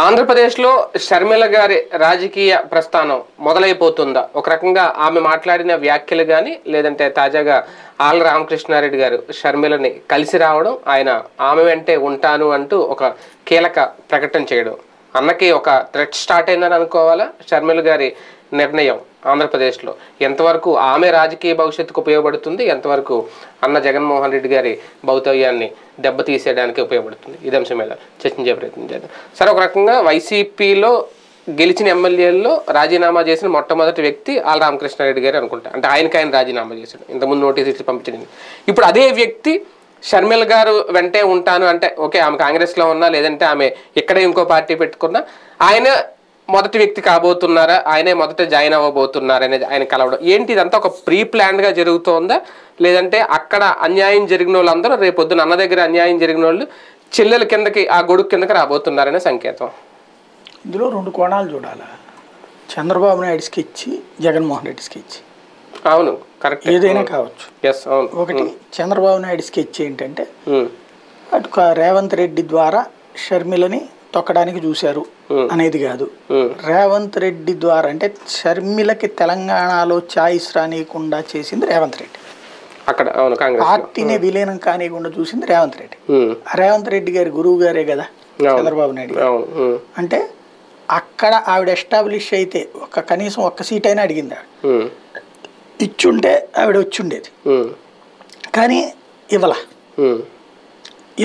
ఆంధ్రప్రదేశ్లో షర్మిల గారి రాజకీయ ప్రస్థానం మొదలైపోతుందా? ఒక రకంగా ఆమె మాట్లాడిన వ్యాఖ్యలు కానీ లేదంటే తాజాగా ఆళ్ల రామకృష్ణారెడ్డి గారు షర్మిలని కలిసి రావడం, ఆయన ఆమె వెంటే ఉంటాను అంటూ ఒక కీలక ప్రకటన చేయడం అన్నకి ఒక థ్రెట్ స్టార్ట్ అయిందని అనుకోవాలా? షర్మిల గారి నిర్ణయం ఆంధ్రప్రదేశ్లో ఎంతవరకు ఆమె రాజకీయ భవిష్యత్తుకు ఉపయోగపడుతుంది, ఎంతవరకు అన్న జగన్మోహన్ రెడ్డి గారి భౌతవ్యాన్ని దెబ్బతీసేయడానికి ఉపయోగపడుతుంది? ఇది అంశం మీద చర్చించే ప్రయత్నం చేద్దాం. సరే, ఒక రకంగా వైసీపీలో గెలిచిన ఎమ్మెల్యేల్లో రాజీనామా చేసిన మొట్టమొదటి వ్యక్తి ఆళ్ల రామకృష్ణారెడ్డి గారు అనుకుంటా. అంటే ఆయన రాజీనామా చేశాడు, ఇంతకుముందు నోటీస్ ఇచ్చి పంపించండి. ఇప్పుడు అదే వ్యక్తి షర్మిల గారు వెంటే ఉంటాను అంటే, ఓకే ఆమె కాంగ్రెస్లో ఉన్నా లేదంటే ఆమె ఇక్కడే ఇంకో పార్టీ పెట్టుకున్నా, ఆయన మొదటి వ్యక్తి కాబోతున్నారా, ఆయనే మొదట జాయిన్ అవ్వబోతున్నారా అనేది ఆయన కలవడం ఏంటి? ఇదంతా ఒక ప్రీ ప్లాన్డ్గా జరుగుతోందా, లేదంటే అక్కడ అన్యాయం జరిగిన వాళ్ళందరూ రేపొద్దున అన్న దగ్గర అన్యాయం జరిగిన వాళ్ళు చెల్లెల కిందకి ఆ గొడుగు కిందకి రాబోతున్నారనే సంకేతం? ఇందులో రెండు కోణాలు చూడాలి. Chandrababu Naidu sketch, Jaganmohan Reddy sketch. అవును, కరెక్ట్. ఏదైనా కావచ్చు. అవును. ఒకటి చంద్రబాబు నాయుడు స్కెచ్ ఏంటంటే, అటు రేవంత్ రెడ్డి ద్వారా షర్మిలని తొక్కడానికి చూశారు అనేది కాదు. రేవంత్ రెడ్డి ద్వారా అంటే షర్మిలకి తెలంగాణలో ఛాయిస్ రానియకుండా చేసింది రేవంత్ రెడ్డి. అక్కడ పార్టీని విలీనం కానియకుండా చూసింది రేవంత్ రెడ్డి. రేవంత్ రెడ్డి గారి గురువు గారే కదా చంద్రబాబు నాయుడు గారు. అంటే అక్కడ ఆవిడ ఎస్టాబ్లిష్ అయితే కనీసం ఒక్క సీట్ అయినా అడిగింది. ఆవిడ ఇచ్చుంటే ఆవిడ వచ్చిండేది, కానీ ఇవ్వలా.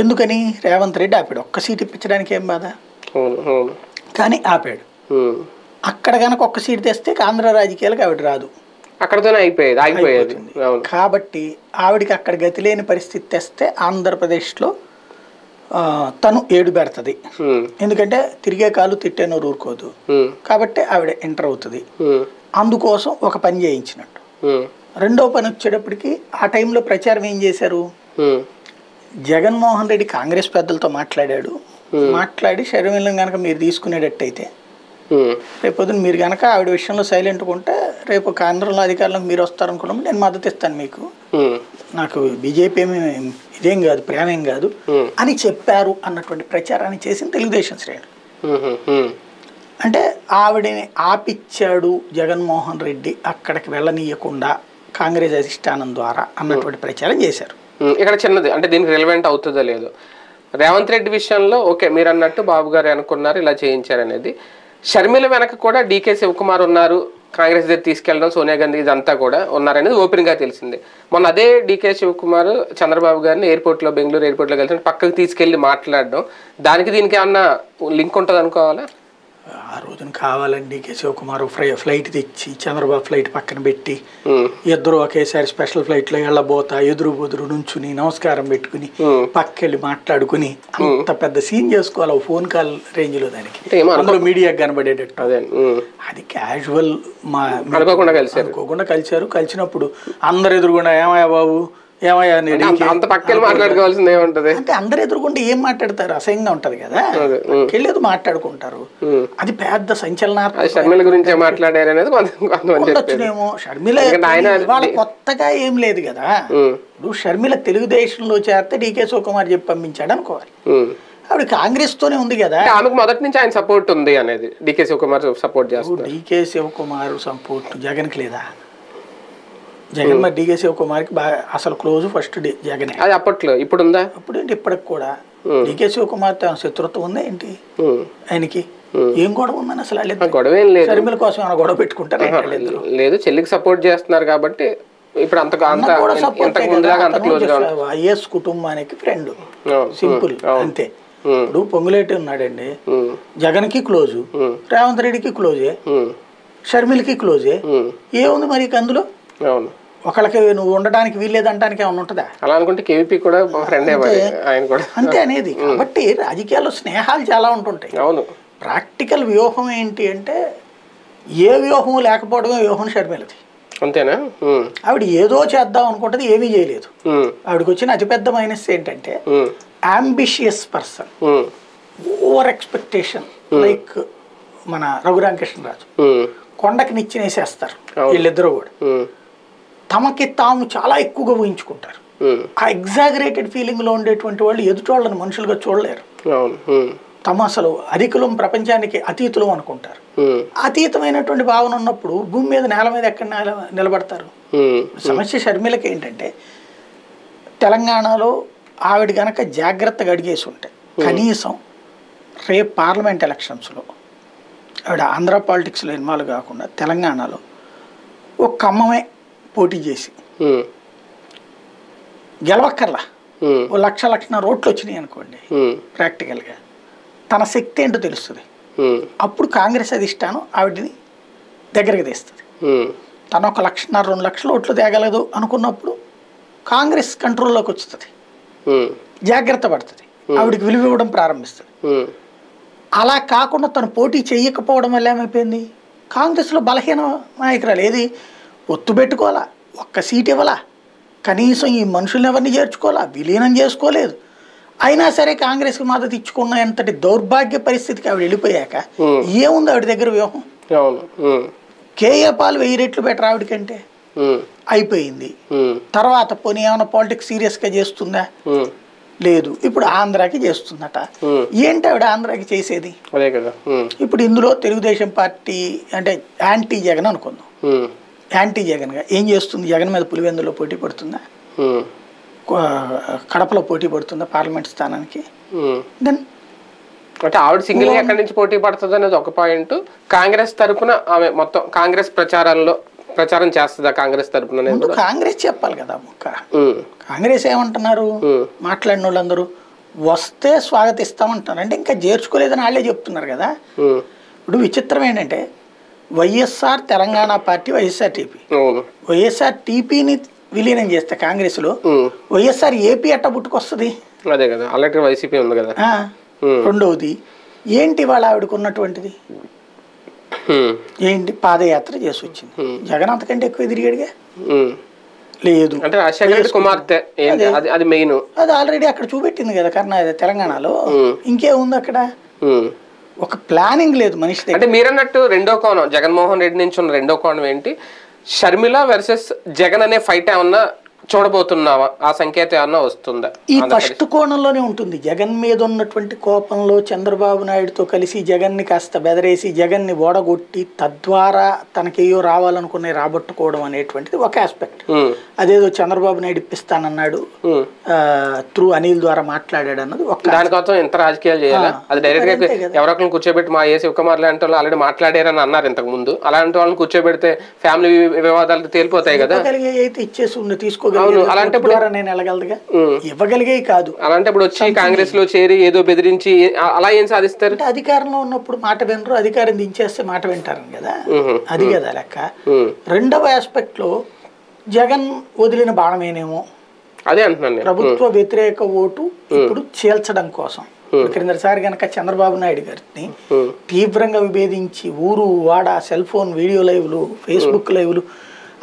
ఎందుకని? రేవంత్ రెడ్డి ఆపాడు. ఒక్క సీట్ ఇప్పించడానికి ఏం బాధ, కానీ ఆపాడు. అక్కడ కనుక ఒక్క సీట్ తెస్తే ఆంధ్ర రాజకీయాలకు ఆవిడ రాదు, అక్కడతోనే అయిపోయేది. కాబట్టి ఆవిడికి అక్కడ గతి లేని పరిస్థితి తెస్తే ఆంధ్రప్రదేశ్లో తను ఏడు పెడుతుంది. ఎందుకంటే తిరిగే కాలు తిట్టే నోరు ఊరుకోదు, కాబట్టి ఆవిడ ఎంటర్ అవుతుంది. అందుకోసం ఒక పని చేయించినట్టు. రెండో పని వచ్చేటప్పటికి ఆ టైంలో ప్రచారం ఏం చేశారు, జగన్మోహన్ రెడ్డి కాంగ్రెస్ పెద్దలతో మాట్లాడి షర్మిలను కనుక మీరు తీసుకునేటట్టయితే రేపొద్దున మీరు కనుక ఆవిడ విషయంలో సైలెంట్గా ఉంటే రేపు కేంద్రంలో అధికారులకు మీరు వస్తారనుకున్నప్పుడు నేను మద్దతు ఇస్తాను మీకు, నాకు బీజేపీ ఏమి ఇదేం కాదు, ప్రేమేం కాదు అని చెప్పారు అన్నటువంటి ప్రచారాన్ని చేసిన తెలుగుదేశం శ్రేణులు. అంటే ఆవిడని ఆపిచ్చాడు జగన్మోహన్ రెడ్డి అక్కడికి వెళ్ళనీయకుండా కాంగ్రెస్ అధిష్టానం ద్వారా అన్నటువంటి ప్రచారం చేశారు. ఇక్కడ చిన్నది అంటే దీనికి రిలవెంట్ అవుతుందో లేదో, రేవంత్ రెడ్డి విషయంలో ఓకే మీరు అన్నట్టు బాబు గారు అనుకున్నారు ఇలా చేయించారు అనేది. షర్మిల వెనక కూడా డీకే శివకుమార్ ఉన్నారు, కాంగ్రెస్ దగ్గర తీసుకెళ్ళడం, సోనియా గాంధీ ఇదంతా కూడా ఉన్నారనేది ఓపెన్గా తెలిసింది. మొన్న అదే డీకే శివకుమార్ చంద్రబాబు గారిని ఎయిర్పోర్ట్లో, బెంగళూరు ఎయిర్పోర్ట్లో కలిసి పక్కకు తీసుకెళ్ళి మాట్లాడడం, దానికి దీనికి ఏమన్నా లింక్ ఉంటుంది అనుకోవాలా? ఆ రోజున కావాలండి శివకుమార్ ఫ్లైట్ తెచ్చి చంద్రబాబు ఫ్లైట్ పక్కన పెట్టి ఇద్దరు ఒకేసారి స్పెషల్ ఫ్లైట్లో వెళ్ళబోతా ఎదురు బొదురు నుంచుని నమస్కారం పెట్టుకుని పక్కెళ్ళి మాట్లాడుకుని అంత పెద్ద సీన్ చేసుకోవాలి ఫోన్ కాల్ రేంజ్లో. దానికి అందులో మీడియాకి కనబడేటట్టు అది క్యాజువల్. అనుకోకుండా కలిశారు. కలిసినప్పుడు అందరు ఎదురుగుండా ఏమయ్యా బాబు ఏమయ్యా అంత పక్కన మాట్లాడుకోవాల్సింది ఏముంటది అంటే అందరు ఎదురుకుంటే ఏం మాట్లాడతారు, అసహ్యంగా ఉంటది కదా, వెళ్ళేది మాట్లాడుకుంటారు. అది పెద్ద సంచలనాత్మక. షర్మిల గురించి మాట్లాడారు అనేది ఉండొచ్చునేమో. షర్మిల వాళ్ళ కొత్తగా ఏం లేదు కదా. ఇప్పుడు షర్మిల తెలుగుదేశంలో చేరితే డీకే శివకుమార్ చెప్పి పంపించాడు అనుకోవాలి. ఆవిడ కాంగ్రెస్ తోనే ఉంది కదా, ఆమెకు మొదటి నుంచి ఆయన సపోర్ట్ ఉంది అనేది. డీకే శివకుమార్ సపోర్ట్ చేస్తారు. డీకే శివకుమార్ సపోర్ట్ జగన్కి లేదా? జగన్ మరి డీకే శివకుమార్కి బాగా అసలు క్లోజ్ ఫస్ట్ జగన్. అది అప్పట్లో, ఇప్పుడు ఉందా? అప్పుడు ఏంటి ఇప్పటికి కూడా డీకే శివకుమార్ శత్రుత్వం ఉందా ఏంటి ఆయనకి? ఏం గొడవ ఉందని అసలు గొడవ ఏం లేదు. షర్మిల కోసం ఏమైనా గొడవ పెట్టుకుంటారు? లేదు, చెల్లికి సపోర్ట్ చేస్తున్నారు కాబట్టి ఇప్పుడు ఐఎస్ కుటుంబానికి ఫ్రెండ్, సింపుల్ అంతే. ఇప్పుడు పొంగులేటి ఉన్నాడండి, జగన్ కి క్లోజ్, రేవంత్ రెడ్డికి క్లోజే, షర్మిలకి క్లోజే. ఏముంది మరి అందులో? ఒకళ్ళకి నువ్వు ఉండడానికి వీల్లేదంటానికి ఏమన్నా ఉంటుందా? అలా అనుకుంటే కేవీపీ కూడా అంతే అనేది. కాబట్టి రాజకీయాల్లో స్నేహాలు చాలా ఉంటుంటాయి. అవును. ప్రాక్టికల్ వ్యూహం ఏంటి అంటే ఏ వ్యూహం లేకపోవడమే వ్యూహం షర్మిలది. అంతేనా? ఆవిడ ఏదో చేద్దాం అనుకుంటుంది, ఏమీ చేయలేదు. ఆవిడకి వచ్చిన అతిపెద్ద మైనస్ ఏంటంటే ambitious person, over expectation. Like మన రఘురామకృష్ణరాజు కొండకి నిచ్చినేసేస్తారు వీళ్ళిద్దరూ కూడా. తమకి తాము చాలా ఎక్కువగా ఊహించుకుంటారు. ఆ ఎగ్జాగరేటెడ్ ఫీలింగ్ లో ఉండేటువంటి వాళ్ళు ఎదుటి వాళ్ళని మనుషులుగా చూడలేరు. తమ అసలు అధికులం ప్రపంచానికి అతీతులం అనుకుంటారు. అతీతమైనటువంటి భావన ఉన్నప్పుడు భూమి మీద నేల మీద ఎక్కడ నిలబడతారు? సమస్య షర్మిలకి ఏంటంటే తెలంగాణలో ఆవిడ గనక జాగ్రత్తగా అడిగేసి ఉంటే కనీసం రేపు పార్లమెంట్ ఎలక్షన్స్లో ఆవిడ ఆంధ్ర పాలిటిక్స్లో ఇన్వాల్వ్ కాకుండా తెలంగాణలో ఒక ఖమ్మమే పోటీ చేసి గెలవక్కర్లా, ఓ 1,00,000 ఓట్లు వచ్చినాయి అనుకోండి, ప్రాక్టికల్గా తన శక్తి ఏంటో తెలుస్తుంది. అప్పుడు కాంగ్రెస్ అధిష్టానం ఆవిడని దగ్గరికి తీస్తుంది. తను 1,00,000 2 లక్షల ఓట్లు తేగలదు అనుకున్నప్పుడు కాంగ్రెస్ కంట్రోల్లోకి వస్తుంది, జాగ్రత్త పడుతుంది, ఆవిడకి విలువ ఇవ్వడం ప్రారంభిస్తుంది. అలా కాకుండా తను పోటీ చేయకపోవడం వల్ల ఏమైపోయింది, కాంగ్రెస్లో బలహీన నాయకురాలు ఏది ఒత్తు పెట్టుకోవాలా, ఒక్క సీట్ ఇవ్వాలా, కనీసం ఈ మనుషుల్ని ఎవరిని చేర్చుకోవాలా, విలీనం చేసుకోలేదు. అయినా సరే కాంగ్రెస్కి మద్దతు ఇచ్చుకున్న ఎంతటి దౌర్భాగ్య పరిస్థితికి ఆవిడ వెళ్ళిపోయాక ఏముంది ఆవిడ దగ్గర వ్యూహం? కేఏ పాల్ 1000 రెట్లు బెటర్ ఆవిడకంటే అయిపోయింది. తర్వాత పోనీ ఏమైనా పాలిటిక్స్ సీరియస్గా చేస్తుందా? లేదు. ఇప్పుడు ఆంధ్రాకి చేస్తుందట. ఏంటి ఆవిడ ఆంధ్రాకి చేసేది? ఇప్పుడు ఇందులో తెలుగుదేశం పార్టీ అంటే యాంటీ జగన్ అనుకుందాం, యాంటీ జగన్గా ఏం చేస్తుంది? జగన్ మీద పులివెందులో పోటీ పడుతుందా? కడపలో పోటీ పడుతుందా పార్లమెంట్ స్థానానికి? దెన్ అంటే ఆవిడ సింగిల్ ఎక్కడి నుంచి పోటీ పడుతుంది అనేది ఒక పాయింట్. కాంగ్రెస్ తరఫున ఆమె మొత్తం కాంగ్రెస్ ప్రచారం చేస్తుందా కాంగ్రెస్ తరఫున? కాంగ్రెస్ చెప్పాలి కదా ముక్క. కాంగ్రెస్ ఏమంటున్నారు మాట్లాడిన వాళ్ళందరూ? వస్తే స్వాగతిస్తామంటున్నారు. అంటే ఇంకా చేర్చుకోలేదని వాళ్ళే చెప్తున్నారు కదా. ఇప్పుడు విచిత్రం ఏంటంటే వైఎస్ఆర్ తెలంగాణ పార్టీ వైఎస్ఆర్టీపీ, వైఎస్ఆర్టీపీని విలీనం చేస్తే కాంగ్రెస్లో వైఎస్ఆర్ ఏపీ అట్ట పుట్టుకొస్తుంది. అదే కదా, అలాంటి వైసీపీ ఉంది కదా. రెండవది ఏంటి వాళ్ళ ఆవిడకు ఉన్నటువంటిది ఏంటి? పాదయాత్ర చేసి వచ్చింది. జగన్ అంతకంటే ఎక్కువ తిరిగాడుగా లేదు. అంటే రాజశేఖర కుమార్తె అది మెయిన్, అది ఆల్రెడీ అక్కడ చూపెట్టింది కదా తెలంగాణలో. ఇంకేముంది అక్కడ? ఒక ప్లానింగ్ లేదు మనిషి. అంటే మీరన్నట్టు రెండో కోణం, జగన్మోహన్ రెడ్డి నుంచి ఉన్న రెండో కోణం ఏంటి? షర్మిల వర్సెస్ జగన్ అనే ఫైట్ ఏమన్నా చూడబోతున్నావా? ఆ సంకేతం ఏమన్నా వస్తుందా? ఈ ఫస్ట్ కోణంలోనే ఉంటుంది. జగన్ మీద ఉన్నటువంటి కోపంలో చంద్రబాబు నాయుడుతో కలిసి జగన్ని కాస్త బెదరేసి జగన్ని ఓడగొట్టి తద్వారా తనకేయో రావాలనుకునే రాబట్టుకోవడం అనేటువంటిది ఒక ఆస్పెక్ట్. అదేదో చంద్రబాబు నాయుడు ఇప్పిస్తానన్నాడు, త్రూ అనిల్ ద్వారా మాట్లాడాడు అన్నది ఒక. దానికోసం ఎంత రాజకీయాలు చేయాలా? అది డైరెక్ట్ గా ఎవరొకరిని కూర్చోబెట్టి మా ఏ శివకుమార్ లాంటి వాళ్ళు ఆల్రెడీ మాట్లాడారని అన్నారు ఇంతకు ముందు. అలాంటి వాళ్ళని కూర్చోబెడితే ఫ్యామిలీ వివాదాలు తేలిపోతాయి కదా. అయితే ఇచ్చేసి తీసుకోగలిగే నేను వెళ్ళగలదుగా, ఇవ్వగలిగే కాదు. అలాంటప్పుడు వచ్చి కాంగ్రెస్ లో చేరి ఏదో బెదిరించి అలా ఏం సాధిస్తారు? అంటే అధికారంలో ఉన్నప్పుడు మాట వినరు, అధికారం దించేస్తే మాట వింటారు కదా, అది కదా లెక్క. రెండవ ఆస్పెక్ట్ లో జగన్ వదిలిన బాణమేనేమో, అదే అంటున్నాను. ప్రభుత్వ వ్యతిరేక ఓటు ఇప్పుడు చీల్చడం కోసం క్రిందసారి కనుక చంద్రబాబు నాయుడు గారిని తీవ్రంగా విభేదించి ఊరు వాడ సెల్ ఫోన్ వీడియో లైవ్లు ఫేస్బుక్ లైవ్లు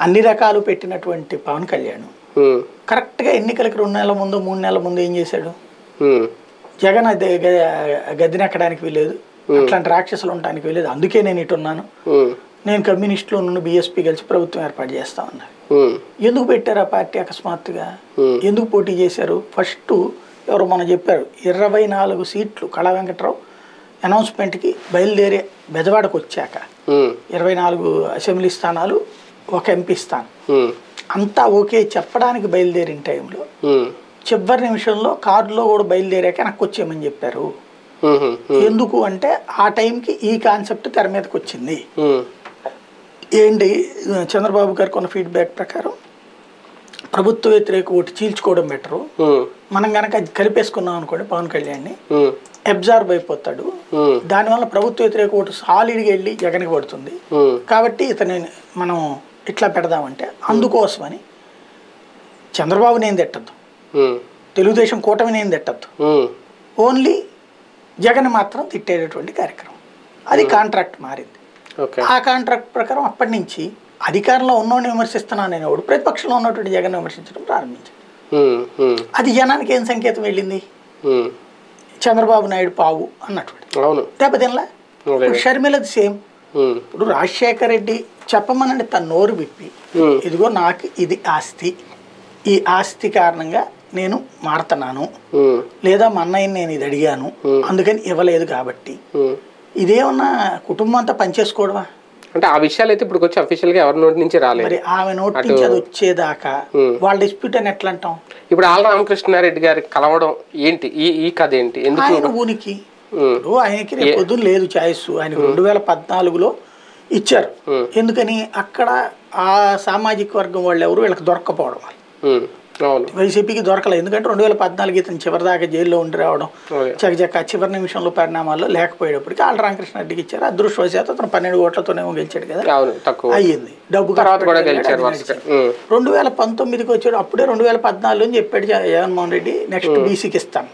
అన్ని రకాలు పెట్టినటువంటి పవన్ కళ్యాణ్ కరెక్ట్ గా ఎన్నికలకు 2 నెలల ముందు 3 నెలల ముందు ఏం చేశాడు? జగన్ గద్దెనెక్కడానికి వీలేదు, అట్లాంటి రాక్షసులు ఉండడానికి వీలేదు, అందుకే నేను ఇటున్నాను, నేను కమ్యూనిస్టులో నుండి బీఎస్పీ కలిసి ప్రభుత్వం ఏర్పాటు చేస్తా ఉన్నారు. ఎందుకు పెట్టారు ఆ పార్టీ అకస్మాత్తుగా? ఎందుకు పోటీ చేశారు? ఫస్ట్ ఎవరు మనం చెప్పారు 24 సీట్లు కళా వెంకట్రావు అనౌన్స్మెంట్కి బయలుదేరే బెజవాడకు వచ్చాక 24 అసెంబ్లీ స్థానాలు, 1 ఎంపీ స్థానం అంతా ఓకే చెప్పడానికి బయలుదేరిన టైంలో చివరి నిమిషంలో కారులో కూడా బయలుదేరాక నాకు వచ్చేయమని చెప్పారు. ఎందుకు అంటే ఆ టైంకి ఈ కాన్సెప్ట్ తెర మీదకి వచ్చింది. ఏంటి? చంద్రబాబు గారు కొన్న ఫీడ్బ్యాక్ ప్రకారం ప్రభుత్వ వ్యతిరేక ఓటు చీల్చుకోవడం బెటరు, మనం కనుక కలిపేసుకున్నాం అనుకోండి పవన్ కళ్యాణ్ని అబ్జార్బ్ అయిపోతాడు, దానివల్ల ప్రభుత్వ వ్యతిరేక ఓటు సాలిడ్గా వెళ్ళి జగన్కి పడుతుంది, కాబట్టి ఇతని మనం ఇట్లా పెడదామంటే అందుకోసమని చంద్రబాబు నేను తిట్టద్దు, తెలుగుదేశం కూటమి నేను తిట్టద్దు, ఓన్లీ జగన్ మాత్రం తిట్టేటటువంటి కార్యక్రమం. అది కాంట్రాక్ట్ మారింది. ఆ కాంట్రాక్ట్ ప్రకారం అప్పటి నుంచి అధికారంలో ఉన్నోడిని విమర్శిస్తున్నాను నేను, ప్రతిపక్షంలో ఉన్నటువంటి జగన్ విమర్శించడం ప్రారంభించాడు. అది జనానికి ఏం సంకేతం వెళ్ళింది? చంద్రబాబు నాయుడు పావు అన్నటువంటి దెబ్బతినలా. షర్మిలది సేమ్. ఇప్పుడు రాజశేఖర రెడ్డి చెప్పమనండి తన నోరు విప్పి ఇదిగో నాకు ఇది ఆస్తి, ఈ ఆస్తి కారణంగా నేను మారుతున్నాను, లేదా మా అన్నయ్యని నేను ఇది అడిగాను అందుకని ఇవ్వలేదు కాబట్టి, ఇదేమన్నా కుటుంబం అంతా పనిచేసుకోవడమా? అంటే ఆ విషయాలు అయితే ఇప్పుడు వచ్చి అఫీషియల్ గా ఎవరి నోటి నుంచి రాలేదు. మరి ఆమె నోటి నుంచి అది వచ్చేదాకా వాళ్ళ డిస్ప్యూట్ అని ఎట్లా అంటాం? ఇప్పుడు ఆళ్ళ రామకృష్ణారెడ్డి గారి కలవడం ఏంటి, ఈ కథ ఏంటి? ఎందుకు ఆయన ఊనికి ఆయనకి రేపు పొద్దున లేదు చాయిస్. ఆయనకు 2014లో ఇచ్చారు. ఎందుకని అక్కడ ఆ సామాజిక వర్గం వాళ్ళు ఎవరు వీళ్ళకి దొరక్కపోవడం వల్ల వైసీపీకి దొరకలేదు. ఎందుకంటే 2014 ఇతను చివరిదాకా జైల్లో ఉండి రావడం, చకచక చివరి నిమిషంలో పరిణామాల్లో లేకపోయేటప్పటికి ఆళ్ళ రామకృష్ణారెడ్డికి ఇచ్చారు. అదృష్టవశాత్తు అతను 12 ఓట్లతోనేమో గెలిచాడు కదా, అయ్యింది. డబ్బు 2019కి వచ్చాడు. అప్పుడే 2014 చెప్పాడు జగన్మోహన్ రెడ్డి నెక్స్ట్ బీసీకి ఇస్తాను,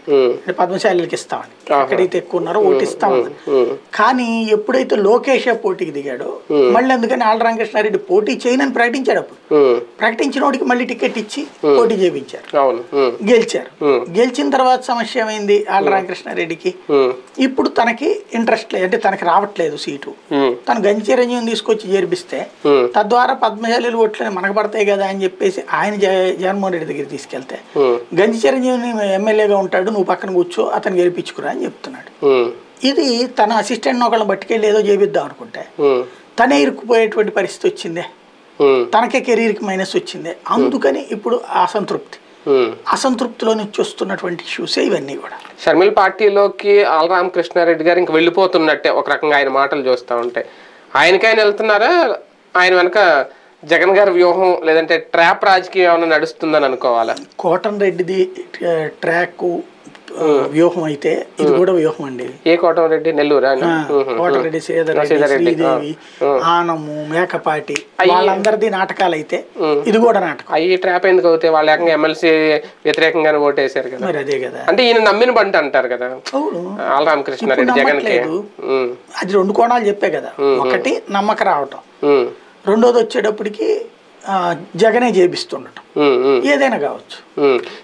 పద్మశాలికి ఇస్తామని, ఎక్కడైతే ఎక్కువ ఉన్నారో ఓటు ఇస్తామని. కానీ ఎప్పుడైతే లోకేష్ పోటీకి దిగాడో మళ్ళీ అందుకని ఆళ్ళ రామకృష్ణారెడ్డి పోటీ చేయనని ప్రకటించాడు. అప్పుడు ప్రకటించిన వాడికి మళ్ళీ టికెట్ ఇచ్చి పోటీ చేయించారు, గెలిచారు. గెలిచిన తర్వాత సమస్య ఏమైంది ఆళ్ళ రామకృష్ణారెడ్డికి? ఇప్పుడు తనకి ఇంట్రెస్ట్ లేదు, అంటే తనకి రావట్లేదు సీటు. తను గంజి చిరంజీవిని తీసుకొచ్చి చేర్పిస్తే తద్వారా పద్మశాలి ఓట్లని మనకు పడతాయి కదా అని చెప్పేసి ఆయన జగన్మోహన్ రెడ్డి దగ్గర తీసుకెళ్తే గంజి చిరంజీవిని ఎమ్మెల్యేగా ఉంటాడు, నువ్వు పక్కన కూర్చో అతను గెలిపించుకురా అని చెప్తున్నాడు. ఇది తన అసిస్టెంట్ ఒకళ్ళని పట్టుకెళ్ళి ఏదో చేపిద్దాం అనుకుంటే తనే ఇరుక్కుపోయేటువంటి పరిస్థితి వచ్చిందే, తనకే కెరీర్కి మైనస్ వచ్చిందే. అందుకని ఇప్పుడు అసంతృప్తిలో నుంచి వస్తున్నటువంటి ఇష్యూసే ఇవన్నీ కూడా. షర్మిల పార్టీలోకి ఆళ్ళ రామకృష్ణారెడ్డి గారు ఇంక వెళ్ళిపోతున్నట్టే ఒక రకంగా ఆయన మాటలు చూస్తూ ఉంటే. ఆయనకైనా వెళ్తున్నారా, ఆయన వెనక జగన్ గారి వ్యూహం లేదంటే ట్రాప్ రాజకీయం ఏమైనా నడుస్తుందని అనుకోవాలా? కోటన్ రెడ్డిది ట్రాక్ వ్యూహం అయితే ఇది కూడా వ్యూహం అండి. ఏ కోటం రెడ్డి? నెల్లూరు కోటరెడ్డి, శ్రీదేవి, ఆనము, మేకపాటి వాళ్ళందరిది నాటకాలు అయితే ఇది కూడా నాటకం. అవి ట్రాప్ ఎందుకు అవుతాయి? వాళ్ళు ఏకంగా ఎమ్మెల్సీ వ్యతిరేకంగానే ఓటేసారు కదా. మరి అదే కదా, అంటే ఈయన నమ్మిన బంట అంటారు కదా ఆళ్ళ రామకృష్ణారెడ్డి జగన్ కి. అది 2 కోణాలు చెప్పే కదా. ఒకటి నమ్మక రావటం, రెండోది వచ్చేటప్పటికి జగనే చేపిస్తుండటం, ఏదైనా కావచ్చు.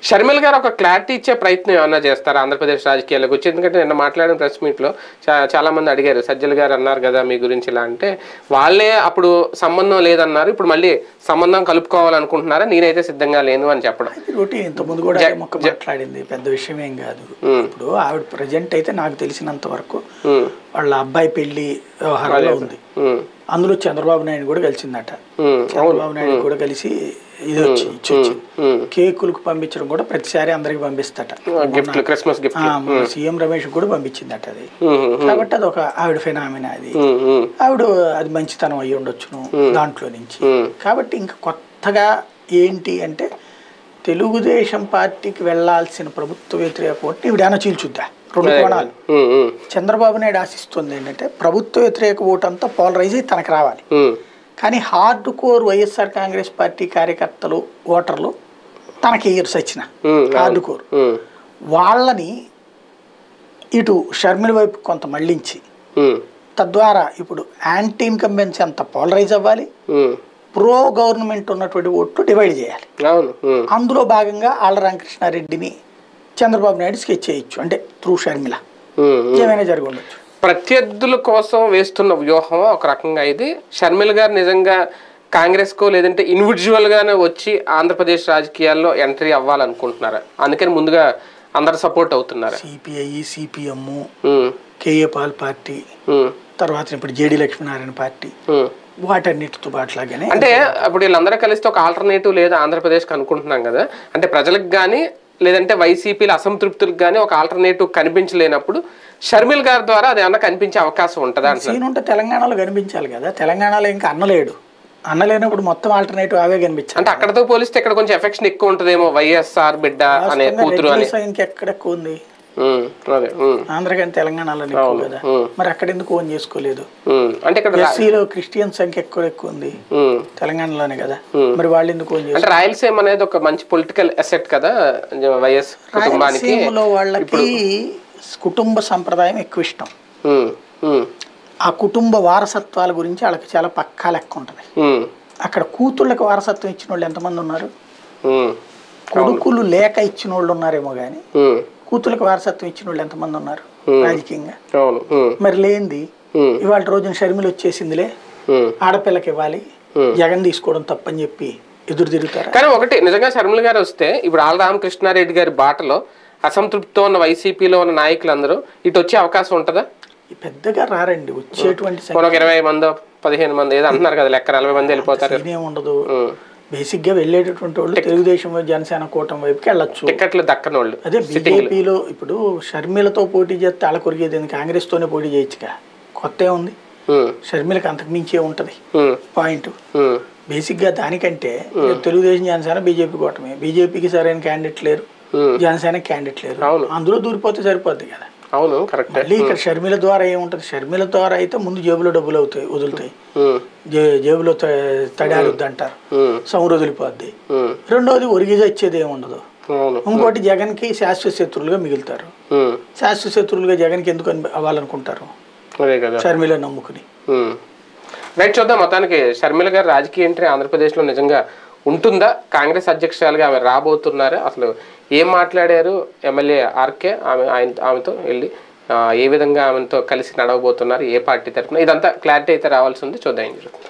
షర్మిల గారు ఒక క్లారిటీ ఇచ్చే ప్రయత్నం ఏమన్నా చేస్తారు ఆంధ్రప్రదేశ్ రాజకీయాలకు వచ్చి? ఎందుకంటే నిన్న మాట్లాడిన ప్రెస్ మీట్ లో చాలా మంది అడిగారు, సజ్జల గారు అన్నారు కదా మీ గురించి ఇలా అంటే, వాళ్ళే అప్పుడు సంబంధం లేదన్నారు, ఇప్పుడు మళ్ళీ సంబంధం కలుపుకోవాలనుకుంటున్నారా? నేనైతే సిద్ధంగా లేను అని చెప్పడం. ఇంతకుముందు కూడా మాట్లాడింది, పెద్ద విషయం ఏం కాదు. ఇప్పుడు ఆవిడ ప్రజెంట్ అయితే నాకు తెలిసినంత వరకు వాళ్ళ అబ్బాయి పెళ్లి వ్యవహారంలో ఉంది. అందులో చంద్రబాబు నాయుడు కూడా కలిసిందట. చంద్రబాబు నాయుడు కూడా కలిసి ఇది వచ్చి కేకులకు పంపించడం కూడా ప్రతిసారి అందరికి పంపిస్తట. సీఎం రమేష్ కూడా పంపించిందట అది. కాబట్టి అది ఒక ఆవిడ ఫెనామినా, అది ఆవిడ అది మంచితనం అయ్యి ఉండొచ్చును దాంట్లో నుంచి. కాబట్టి ఇంకా కొత్తగా ఏంటి అంటే తెలుగుదేశం పార్టీకి వెళ్లాల్సిన ప్రభుత్వ వ్యతిరేక ఓటు ఈవిడేనా చీల్చుద్దా? 2 కోణాలు. చంద్రబాబు నాయుడు ఆశిస్తుంది ఏంటంటే ప్రభుత్వ వ్యతిరేక ఓటు అంతా పోలరైజ్ అయ్యి తనకు రావాలి. కానీ hard core YSR Congress party కార్యకర్తలు, ఓటర్లు తనకి సచిన హార్డ్ కోర్ వాళ్ళని ఇటు షర్మిల వైపు కొంత మళ్లించి తద్వారా ఇప్పుడు యాంటీ ఇన్కంబెన్సీ అంత పోలరైజ్ అవ్వాలి, ప్రో గవర్నమెంట్ ఉన్నటువంటి ఓట్లు డివైడ్ చేయాలి. అందులో భాగంగా ఆళ్ళ రామకృష్ణారెడ్డిని చంద్రబాబు నాయుడు స్కెచ్ చేయొచ్చు, అంటే త్రూ షర్మిల ఏమైనా జరిగి ఉండొచ్చు. ప్రత్యర్థుల కోసం వేస్తున్న వ్యూహం ఒక రకంగా ఇది. షర్మిల గారు నిజంగా కాంగ్రెస్ కో లేదంటే ఇండివిజువల్ గానే వచ్చి ఆంధ్రప్రదేశ్ రాజకీయాల్లో ఎంట్రీ అవ్వాలనుకుంటున్నారా? అందుకని ముందుగా అందరు సపోర్ట్ అవుతున్నారు. సిపిఐ, సిపిఎం, కేఏ పాల్ పార్టీ, తర్వాత ఇప్పుడు జేడి లక్ష్మీనారాయణ పార్టీ, వాటన్నిటితో పాటులాగానే అంటే ఇప్పుడు వీళ్ళందరూ కలిస్తే ఒక ఆల్టర్నేటివ్ లేదా ఆంధ్రప్రదేశ్కి అనుకుంటున్నాం కదా. అంటే ప్రజలకు కానీ లేదంటే వైసీపీల అసంతృప్తులకు కానీ ఒక ఆల్టర్నేటివ్ కనిపించలేనప్పుడు షర్మిల గారి ద్వారా అది ఏమన్నా కనిపించే అవకాశం ఉంటుందా? ఉంటే తెలంగాణలో కనిపించాలి కదా. తెలంగాణలో ఇంకా అన్నలేనప్పుడు మొత్తం ఆల్టర్నేటివ్ అవే కనిపించాలి. అంటే అక్కడతో పోలిస్తే ఇక్కడ కొంచెం ఎఫెక్షన్ ఎక్కువ ఉంటుందేమో, వైఎస్ఆర్ బిడ్డ అనే కూతురు అని. ఎక్కడ ఎక్కువ ఉంది ఆంధ్ర కానీ తెలంగాణలో ఎక్కువ కదా, మరి అక్కడ ఎందుకు ఓన్ చేసుకోలేదు? అంటే ఇక్కడ ఎస్సీలో క్రిస్టియన్ సంఖ్య ఎక్కువ ఉంది, తెలంగాణలోనే కదా, మరి వాళ్ళు ఎందుకు ఓన్ చేసుకోలేదు? రాయలసీమ అనేది ఒక మంచి పొలిటికల్ అసెట్ కదా వైఎస్ కుటుంబానికి. రాయలసీమలో వాళ్ళకి కుటుంబ సంప్రదాయం ఎక్కువ ఇష్టం. ఆ కుటుంబ వారసత్వాల గురించి వాళ్ళకి చాలా పక్కా లెక్క ఉంటుంది. అక్కడ కూతుళ్ళకి వారసత్వం ఇచ్చిన వాళ్ళు ఎంతమంది ఉన్నారు? కొడుకులు లేక ఇచ్చిన వాళ్ళు ఉన్నారేమో గాని కూతుళ్ళకి వారసత్వం ఇచ్చిన వాళ్ళు ఎంతమంది ఉన్నారు రాజకీయంగా? మరి లేనిది ఇవాళ రోజున షర్మిల వచ్చేసిందిలే, ఆడపిల్లకి ఇవ్వాలి, జగన్ తీసుకోవడం తప్పని చెప్పి ఎదురు తిరుగుతారా? కానీ ఒకటి నిజంగా షర్మిల గారు వస్తే ఇప్పుడు ఆళ్ళ రామకృష్ణారెడ్డి గారి బాటలో అసంతృప్తితో ఉన్న వైసీపీలో ఉన్న నాయకులందరూ ఇటు వచ్చే అవకాశం ఉంటుందా? పెద్దగా రారండి, వచ్చేటువంటి 20 మందో 15 మంది ఏదో అంటున్నారు కదా, లెక్క 40 మంది వెళ్ళిపోతారు. ఉండదు. బేసిక్ గా వెళ్ళేటటువంటి వాళ్ళు తెలుగుదేశం జనసేన కూటమి వైపుకి వెళ్ళొచ్చు, టికెట్లు దక్కని వాళ్ళు. అదే బీజేపీలో ఇప్పుడు షర్మిలతో పోటీ చేస్తే అలా కొరిగేది కాంగ్రెస్ తోనే పోటీ చేయొచ్చుగా, కొత్త ఉంది. షర్మిలకి అంతకు మించే ఉంటది పాయింట్. బేసిక్ గా దానికంటే తెలుగుదేశం జనసేన బీజేపీ కూటమి, బీజేపీకి సరైన క్యాండిడేట్ లేరు, జనసేన క్యాండిడేట్ లేరు, అందులో దూరిపోతే సరిపోద్ది కదా. అవును కరెక్ట్. మళ్ళీ ఇక్కడ షర్మిల ద్వారా ఏముంటది, షర్మిల ద్వారా అయితే ముందు జేబులో డబ్బులు అవుతాయి, వదులుతాయి, జేబులో తడారుద్ది అంటారు, సౌరు వదిలిపోద్ది. రెండోది ఒరిగిజ ఇచ్చేది ఏముండదు. ఇంకోటి జగన్ కి శాశ్వత శత్రువులుగా మిగులుతారు. శాశ్వత శత్రువులుగా జగన్ కి ఎందుకు అవ్వాలనుకుంటారు, షర్మిల నమ్ముకుని. రైట్, చూద్దాం. మొత్తానికి షర్మిల గారు రాజకీయ ఎంట్రీ ఆంధ్రప్రదేశ్లో నిజంగా ఉంటుందా? కాంగ్రెస్ అధ్యక్షురాలుగా ఆమె రాబోతున్నారు. అసలు ఏం మాట్లాడారు ఎమ్మెల్యే ఆర్కే, ఆమెతో వెళ్ళి ఏ విధంగా ఆమెతో కలిసి నడవబోతున్నారు, ఏ పార్టీ తరఫున, ఇదంతా క్లారిటీ అయితే రావాల్సి ఉంది. చూద్దాం ఏం జరుగుతుంది.